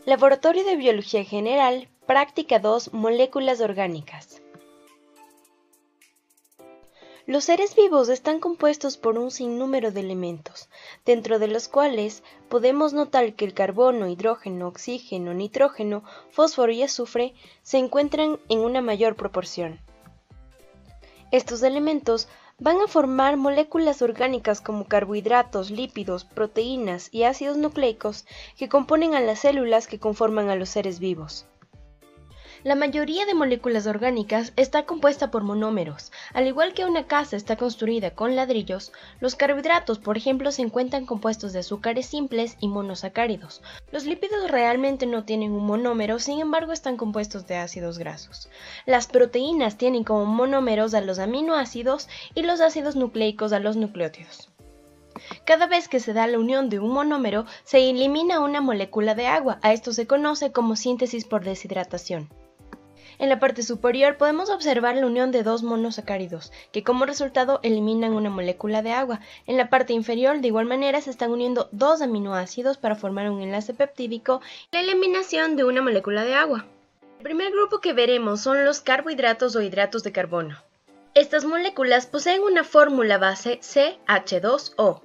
Laboratorio de Biología General, Práctica 2, Moléculas orgánicas. Los seres vivos están compuestos por un sinnúmero de elementos, dentro de los cuales podemos notar que el carbono, hidrógeno, oxígeno, nitrógeno, fósforo y azufre se encuentran en una mayor proporción. Estos elementos van a formar moléculas orgánicas como carbohidratos, lípidos, proteínas y ácidos nucleicos que componen a las células que conforman a los seres vivos. La mayoría de moléculas orgánicas está compuesta por monómeros. Al igual que una casa está construida con ladrillos, los carbohidratos, por ejemplo, se encuentran compuestos de azúcares simples y monosacáridos. Los lípidos realmente no tienen un monómero, sin embargo están compuestos de ácidos grasos. Las proteínas tienen como monómeros a los aminoácidos y los ácidos nucleicos a los nucleótidos. Cada vez que se da la unión de un monómero, se elimina una molécula de agua. A esto se conoce como síntesis por deshidratación. En la parte superior podemos observar la unión de dos monosacáridos, que como resultado eliminan una molécula de agua. En la parte inferior, de igual manera, se están uniendo dos aminoácidos para formar un enlace peptídico y la eliminación de una molécula de agua. El primer grupo que veremos son los carbohidratos o hidratos de carbono. Estas moléculas poseen una fórmula base CH2O,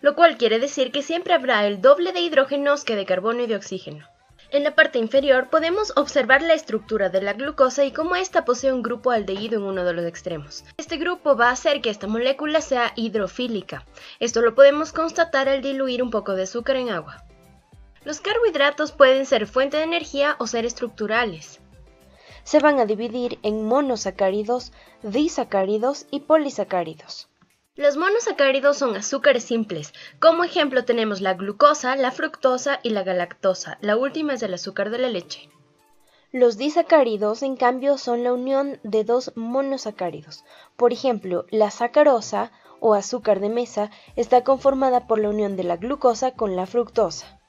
lo cual quiere decir que siempre habrá el doble de hidrógenos que de carbono y de oxígeno. En la parte inferior podemos observar la estructura de la glucosa y cómo ésta posee un grupo aldehído en uno de los extremos. Este grupo va a hacer que esta molécula sea hidrofílica. Esto lo podemos constatar al diluir un poco de azúcar en agua. Los carbohidratos pueden ser fuente de energía o ser estructurales. Se van a dividir en monosacáridos, disacáridos y polisacáridos. Los monosacáridos son azúcares simples. Como ejemplo tenemos la glucosa, la fructosa y la galactosa. La última es el azúcar de la leche. Los disacáridos, en cambio, son la unión de dos monosacáridos. Por ejemplo, la sacarosa o azúcar de mesa está conformada por la unión de la glucosa con la fructosa.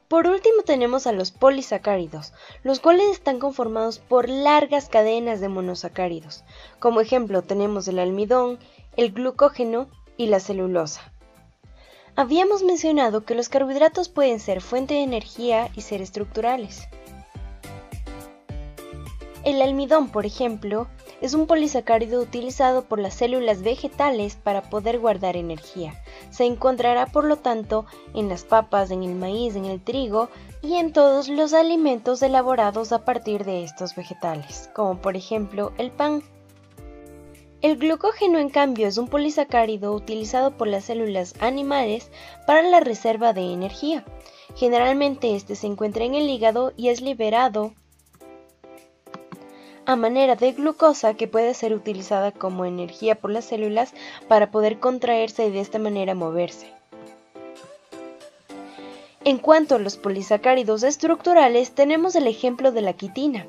Por último tenemos a los polisacáridos, los cuales están conformados por largas cadenas de monosacáridos. Como ejemplo tenemos el almidón, el glucógeno y la celulosa. Habíamos mencionado que los carbohidratos pueden ser fuente de energía y ser estructurales. El almidón, por ejemplo, es un polisacárido utilizado por las células vegetales para poder guardar energía. Se encontrará, por lo tanto, en las papas, en el maíz, en el trigo y en todos los alimentos elaborados a partir de estos vegetales, como por ejemplo el pan. El glucógeno, en cambio, es un polisacárido utilizado por las células animales para la reserva de energía. Generalmente este se encuentra en el hígado y es liberado a manera de glucosa que puede ser utilizada como energía por las células para poder contraerse y de esta manera moverse. En cuanto a los polisacáridos estructurales, tenemos el ejemplo de la quitina.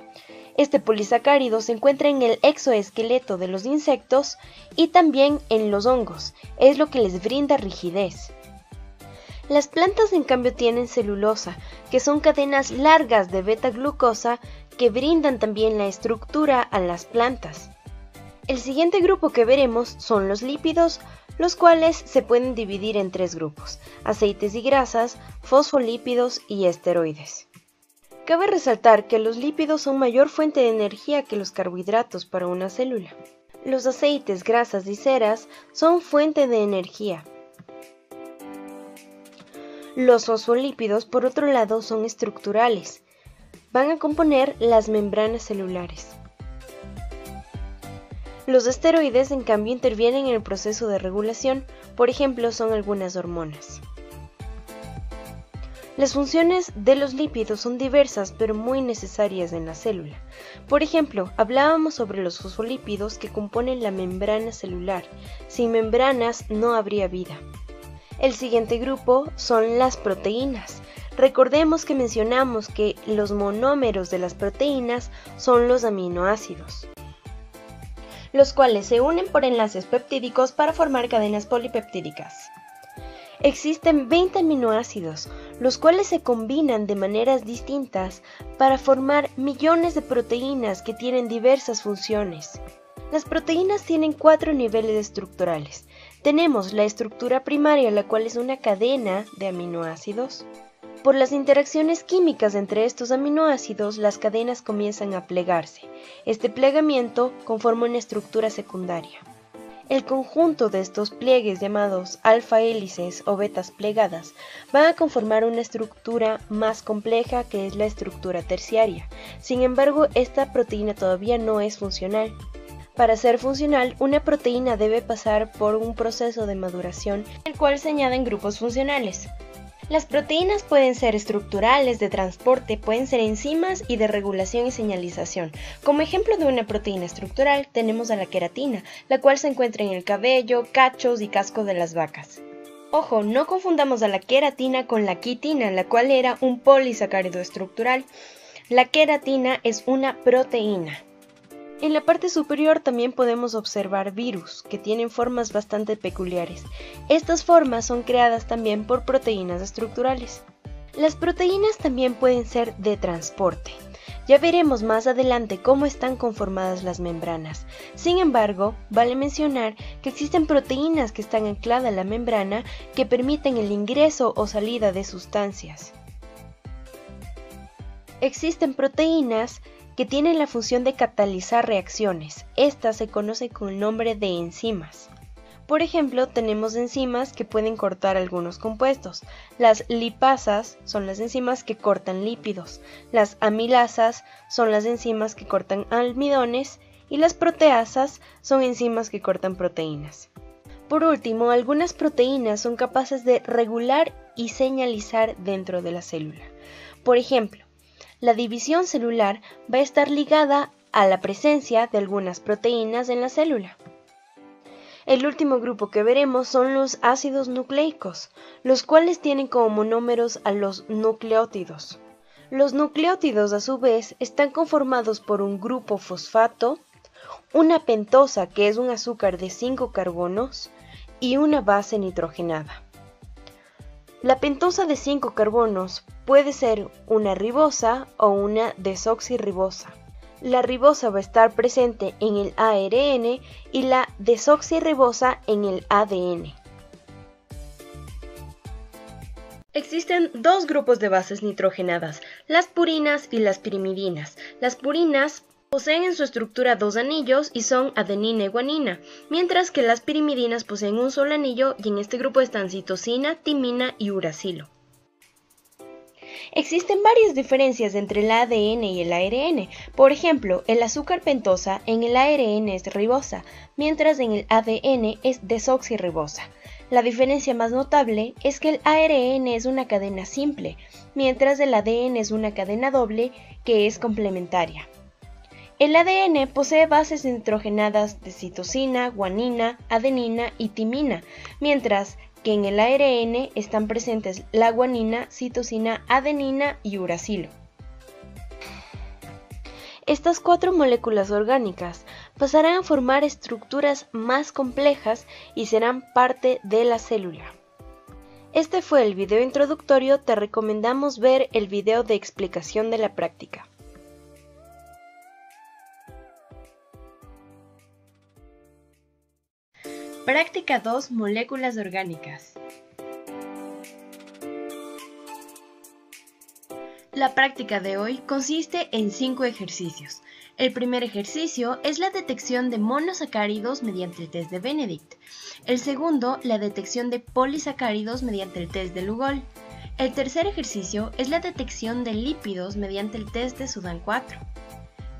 Este polisacárido se encuentra en el exoesqueleto de los insectos y también en los hongos, es lo que les brinda rigidez. Las plantas, en cambio, tienen celulosa, que son cadenas largas de beta-glucosa que brindan también la estructura a las plantas. El siguiente grupo que veremos son los lípidos, los cuales se pueden dividir en tres grupos: aceites y grasas, fosfolípidos y esteroides. Cabe resaltar que los lípidos son mayor fuente de energía que los carbohidratos para una célula. Los aceites, grasas y ceras son fuente de energía. Los fosfolípidos, por otro lado, son estructurales. Van a componer las membranas celulares. Los esteroides, en cambio, intervienen en el proceso de regulación, por ejemplo, son algunas hormonas. Las funciones de los lípidos son diversas pero muy necesarias en la célula. Por ejemplo, hablábamos sobre los fosfolípidos que componen la membrana celular. Sin membranas no habría vida. El siguiente grupo son las proteínas. Recordemos que mencionamos que los monómeros de las proteínas son los aminoácidos, los cuales se unen por enlaces peptídicos para formar cadenas polipeptídicas. Existen 20 aminoácidos, los cuales se combinan de maneras distintas para formar millones de proteínas que tienen diversas funciones. Las proteínas tienen 4 niveles estructurales. Tenemos la estructura primaria, la cual es una cadena de aminoácidos. Por las interacciones químicas entre estos aminoácidos, las cadenas comienzan a plegarse. Este plegamiento conforma una estructura secundaria. El conjunto de estos pliegues llamados alfa hélices o betas plegadas van a conformar una estructura más compleja que es la estructura terciaria. Sin embargo, esta proteína todavía no es funcional. Para ser funcional, una proteína debe pasar por un proceso de maduración en el cual se añaden grupos funcionales. Las proteínas pueden ser estructurales, de transporte, pueden ser enzimas y de regulación y señalización. Como ejemplo de una proteína estructural tenemos a la queratina, la cual se encuentra en el cabello, cachos y casco de las vacas. Ojo, no confundamos a la queratina con la quitina, la cual era un polisacárido estructural. La queratina es una proteína. En la parte superior también podemos observar virus, que tienen formas bastante peculiares. Estas formas son creadas también por proteínas estructurales. Las proteínas también pueden ser de transporte. Ya veremos más adelante cómo están conformadas las membranas. Sin embargo, vale mencionar que existen proteínas que están ancladas a la membrana que permiten el ingreso o salida de sustancias. Existen proteínas que tienen la función de catalizar reacciones. Estas se conocen con el nombre de enzimas. Por ejemplo, tenemos enzimas que pueden cortar algunos compuestos. Las lipasas son las enzimas que cortan lípidos. Las amilasas son las enzimas que cortan almidones y las proteasas son enzimas que cortan proteínas. Por último, algunas proteínas son capaces de regular y señalizar dentro de la célula. Por ejemplo, la división celular va a estar ligada a la presencia de algunas proteínas en la célula. El último grupo que veremos son los ácidos nucleicos, los cuales tienen como monómeros a los nucleótidos. Los nucleótidos, a su vez, están conformados por un grupo fosfato, una pentosa, que es un azúcar de 5 carbonos, y una base nitrogenada. La pentosa de 5 carbonos puede ser una ribosa o una desoxirribosa. La ribosa va a estar presente en el ARN y la desoxirribosa en el ADN. Existen dos grupos de bases nitrogenadas, las purinas y las pirimidinas. Las purinas poseen en su estructura 2 anillos y son adenina y guanina, mientras que las pirimidinas poseen un solo anillo y en este grupo están citosina, timina y uracilo. Existen varias diferencias entre el ADN y el ARN. Por ejemplo, el azúcar pentosa en el ARN es ribosa, mientras en el ADN es desoxirribosa. La diferencia más notable es que el ARN es una cadena simple, mientras el ADN es una cadena doble que es complementaria. El ADN posee bases nitrogenadas de citosina, guanina, adenina y timina, mientras que en el ARN están presentes la guanina, citosina, adenina y uracilo. Estas 4 moléculas orgánicas pasarán a formar estructuras más complejas y serán parte de la célula. Este fue el video introductorio, te recomendamos ver el video de explicación de la práctica. Práctica 2. Moléculas orgánicas. La práctica de hoy consiste en 5 ejercicios. El primer ejercicio es la detección de monosacáridos mediante el test de Benedict. El segundo, la detección de polisacáridos mediante el test de Lugol. El tercer ejercicio es la detección de lípidos mediante el test de Sudan 4.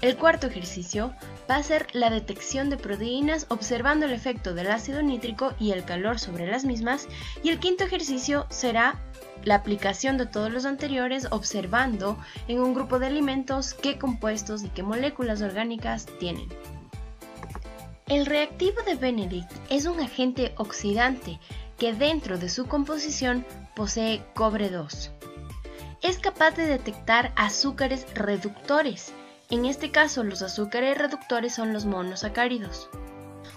El cuarto ejercicio va a ser la detección de proteínas observando el efecto del ácido nítrico y el calor sobre las mismas, y el quinto ejercicio será la aplicación de todos los anteriores observando en un grupo de alimentos qué compuestos y qué moléculas orgánicas tienen. El reactivo de Benedict es un agente oxidante que dentro de su composición posee cobre 2. Es capaz de detectar azúcares reductores. En este caso, los azúcares reductores son los monosacáridos.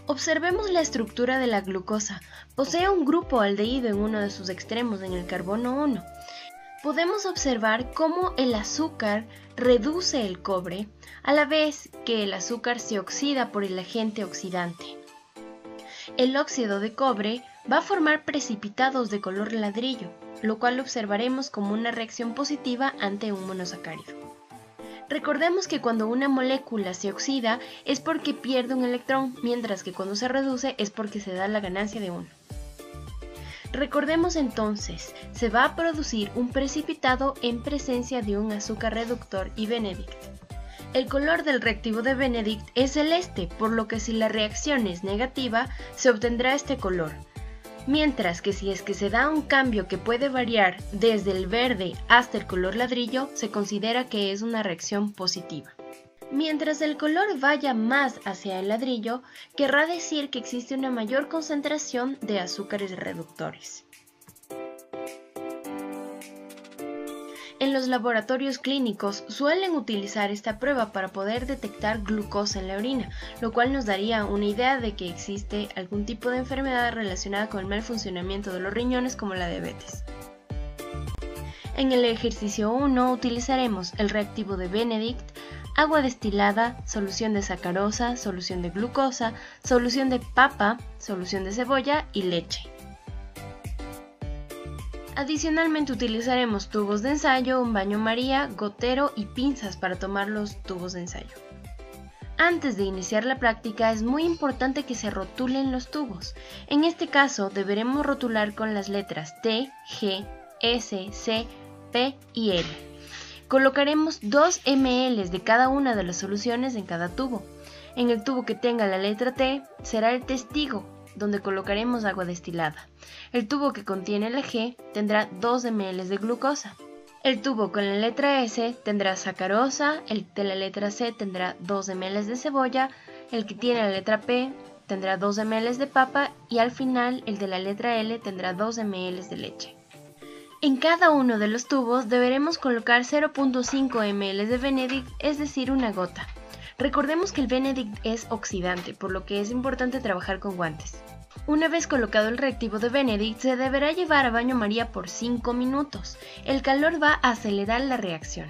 Observemos la estructura de la glucosa. Posee un grupo aldehído en uno de sus extremos, en el carbono 1. Podemos observar cómo el azúcar reduce el cobre, a la vez que el azúcar se oxida por el agente oxidante. El óxido de cobre va a formar precipitados de color ladrillo. lo cual observaremos como una reacción positiva ante un monosacárido. Recordemos que cuando una molécula se oxida es porque pierde un electrón, mientras que cuando se reduce es porque se da la ganancia de uno. Recordemos entonces, se va a producir un precipitado en presencia de un azúcar reductor y Benedict. El color del reactivo de Benedict es celeste, por lo que si la reacción es negativa, se obtendrá este color. Mientras que si es que se da un cambio que puede variar desde el verde hasta el color ladrillo, se considera que es una reacción positiva. Mientras el color vaya más hacia el ladrillo, querrá decir que existe una mayor concentración de azúcares reductores. En los laboratorios clínicos suelen utilizar esta prueba para poder detectar glucosa en la orina, lo cual nos daría una idea de que existe algún tipo de enfermedad relacionada con el mal funcionamiento de los riñones como la diabetes. En el ejercicio 1 utilizaremos el reactivo de Benedict, agua destilada, solución de sacarosa, solución de glucosa, solución de papa, solución de cebolla y leche. Adicionalmente utilizaremos tubos de ensayo, un baño María, gotero y pinzas para tomar los tubos de ensayo. Antes de iniciar la práctica es muy importante que se rotulen los tubos. En este caso deberemos rotular con las letras T, G, S, C, P y L. Colocaremos 2 ml de cada una de las soluciones en cada tubo. En el tubo que tenga la letra T será el testigo, donde colocaremos agua destilada. El tubo que contiene la G tendrá 2 ml de glucosa. El tubo con la letra S tendrá sacarosa, el de la letra C tendrá 2 ml de cebolla, el que tiene la letra P tendrá 2 ml de papa y al final el de la letra L tendrá 2 ml de leche. En cada uno de los tubos deberemos colocar 0.5 ml de Benedict, es decir, una gota. Recordemos que el Benedict es oxidante, por lo que es importante trabajar con guantes. Una vez colocado el reactivo de Benedict, se deberá llevar a baño María por 5 minutos. El calor va a acelerar la reacción.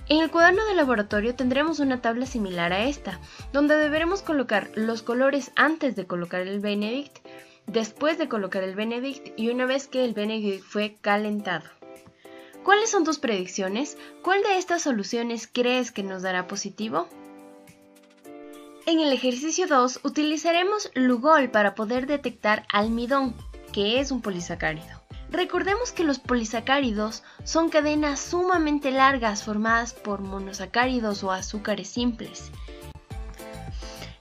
En el cuaderno de laboratorio tendremos una tabla similar a esta, donde deberemos colocar los colores antes de colocar el Benedict, después de colocar el Benedict y una vez que el Benedict fue calentado. ¿Cuáles son tus predicciones? ¿Cuál de estas soluciones crees que nos dará positivo? En el ejercicio 2 utilizaremos Lugol para poder detectar almidón, que es un polisacárido. Recordemos que los polisacáridos son cadenas sumamente largas formadas por monosacáridos o azúcares simples.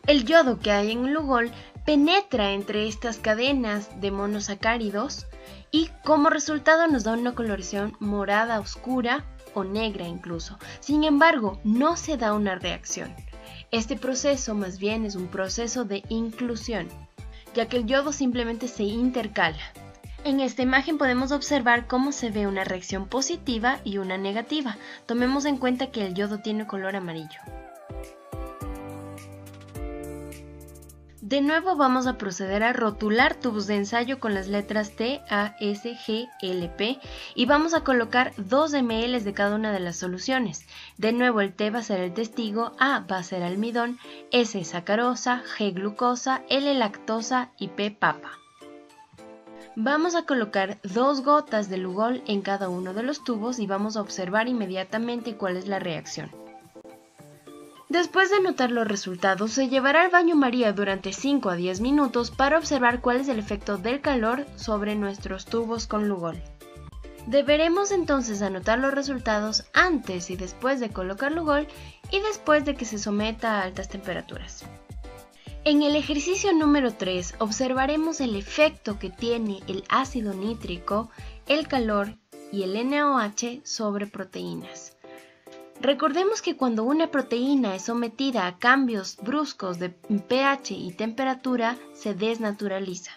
El yodo que hay en Lugol penetra entre estas cadenas de monosacáridos y como resultado nos da una coloración morada oscura o negra incluso. Sin embargo, no se da una reacción. Este proceso más bien es un proceso de inclusión, ya que el yodo simplemente se intercala. En esta imagen podemos observar cómo se ve una reacción positiva y una negativa. Tomemos en cuenta que el yodo tiene color amarillo. De nuevo vamos a proceder a rotular tubos de ensayo con las letras T, A, S, G, L, P y vamos a colocar 2 ml de cada una de las soluciones. De nuevo el T va a ser el testigo, A va a ser almidón, S sacarosa, G glucosa, L lactosa y P papa. Vamos a colocar 2 gotas de Lugol en cada uno de los tubos y vamos a observar inmediatamente cuál es la reacción. Después de anotar los resultados, se llevará al baño María durante 5 a 10 minutos para observar cuál es el efecto del calor sobre nuestros tubos con Lugol. Deberemos entonces anotar los resultados antes y después de colocar Lugol y después de que se someta a altas temperaturas. En el ejercicio número 3 observaremos el efecto que tiene el ácido nítrico, el calor y el NaOH sobre proteínas. Recordemos que cuando una proteína es sometida a cambios bruscos de pH y temperatura, se desnaturaliza.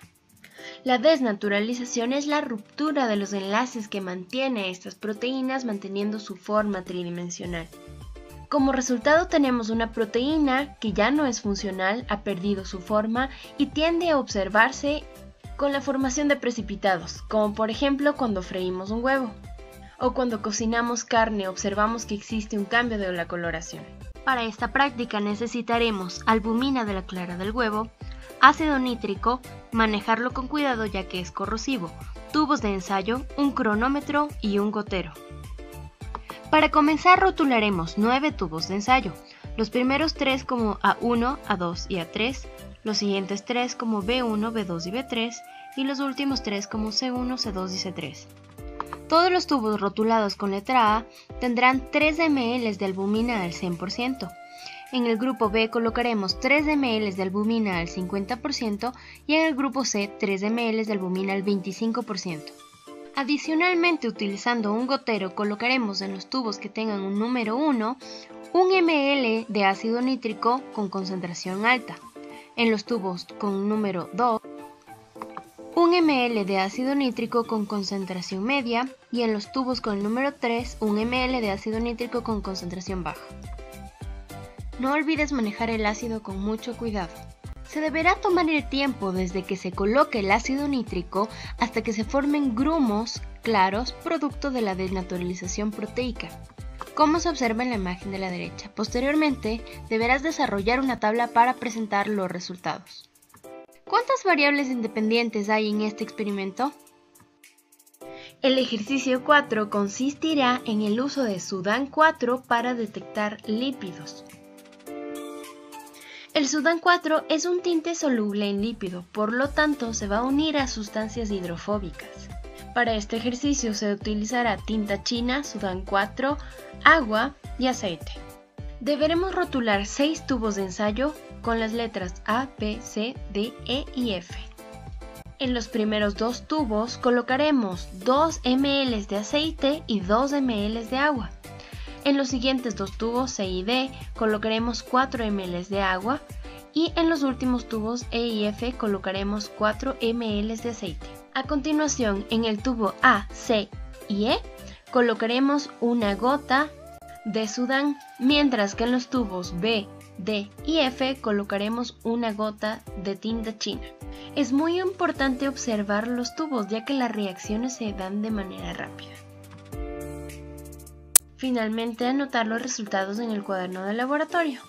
La desnaturalización es la ruptura de los enlaces que mantiene a estas proteínas manteniendo su forma tridimensional. Como resultado tenemos una proteína que ya no es funcional, ha perdido su forma y tiende a observarse con la formación de precipitados, como por ejemplo cuando freímos un huevo. O cuando cocinamos carne observamos que existe un cambio de la coloración. Para esta práctica necesitaremos albumina de la clara del huevo, ácido nítrico, manejarlo con cuidado ya que es corrosivo, tubos de ensayo, un cronómetro y un gotero. Para comenzar rotularemos 9 tubos de ensayo, los primeros 3 como A1, A2 y A3, los siguientes 3 como B1, B2 y B3 y los últimos 3 como C1, C2 y C3. Todos los tubos rotulados con letra A tendrán 3 ml de albumina al 100%. En el grupo B colocaremos 3 ml de albumina al 50% y en el grupo C 3 ml de albumina al 25%. Adicionalmente, utilizando un gotero, colocaremos en los tubos que tengan un número 1 1 ml de ácido nítrico con concentración alta. En los tubos con un número 2, 1 ml de ácido nítrico con concentración media y en los tubos con el número 3, 1 ml de ácido nítrico con concentración baja. No olvides manejar el ácido con mucho cuidado. Se deberá tomar el tiempo desde que se coloque el ácido nítrico hasta que se formen grumos claros producto de la desnaturalización proteica, como se observa en la imagen de la derecha. Posteriormente, deberás desarrollar una tabla para presentar los resultados. ¿Cuántas variables independientes hay en este experimento? El ejercicio 4 consistirá en el uso de Sudan 4 para detectar lípidos. El Sudan 4 es un tinte soluble en lípido, por lo tanto se va a unir a sustancias hidrofóbicas. Para este ejercicio se utilizará tinta china, Sudan 4, agua y aceite. Deberemos rotular 6 tubos de ensayo con las letras A, B, C, D, E y F. En los primeros 2 tubos colocaremos 2 ml de aceite y 2 ml de agua. En los siguientes 2 tubos C y D colocaremos 4 ml de agua y en los últimos tubos E y F colocaremos 4 ml de aceite. A continuación, en el tubo A, C y E colocaremos una gota de Sudan, mientras que en los tubos B, D y F colocaremos una gota de tinta china. Es muy importante observar los tubos ya que las reacciones se dan de manera rápida. Finalmente, anotar los resultados en el cuaderno de laboratorio.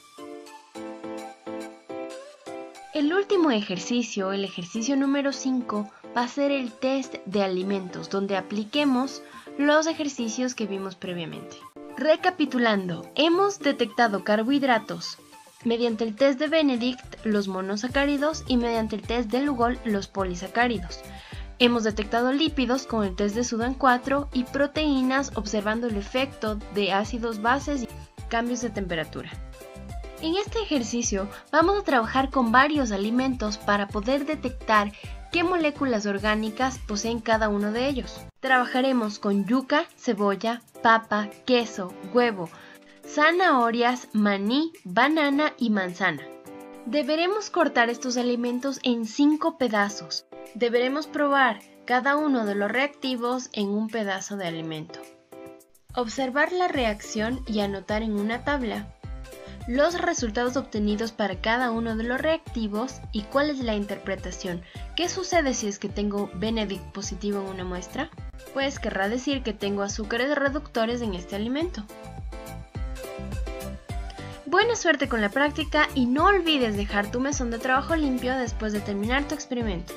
El último ejercicio, el ejercicio número 5, va a ser el test de alimentos, donde apliquemos los ejercicios que vimos previamente. Recapitulando, hemos detectado carbohidratos mediante el test de Benedict, los monosacáridos, y mediante el test de Lugol, los polisacáridos. Hemos detectado lípidos con el test de Sudan 4 y proteínas observando el efecto de ácidos bases y cambios de temperatura. En este ejercicio vamos a trabajar con varios alimentos para poder detectar qué moléculas orgánicas poseen cada uno de ellos. Trabajaremos con yuca, cebolla, papa, queso, huevo, zanahorias, maní, banana y manzana. Deberemos cortar estos alimentos en 5 pedazos. Deberemos probar cada uno de los reactivos en un pedazo de alimento. Observar la reacción y anotar en una tabla los resultados obtenidos para cada uno de los reactivos y cuál es la interpretación. ¿Qué sucede si es que tengo Benedict positivo en una muestra? Pues querrá decir que tengo azúcares reductores en este alimento. Buena suerte con la práctica y no olvides dejar tu mesón de trabajo limpio después de terminar tu experimento.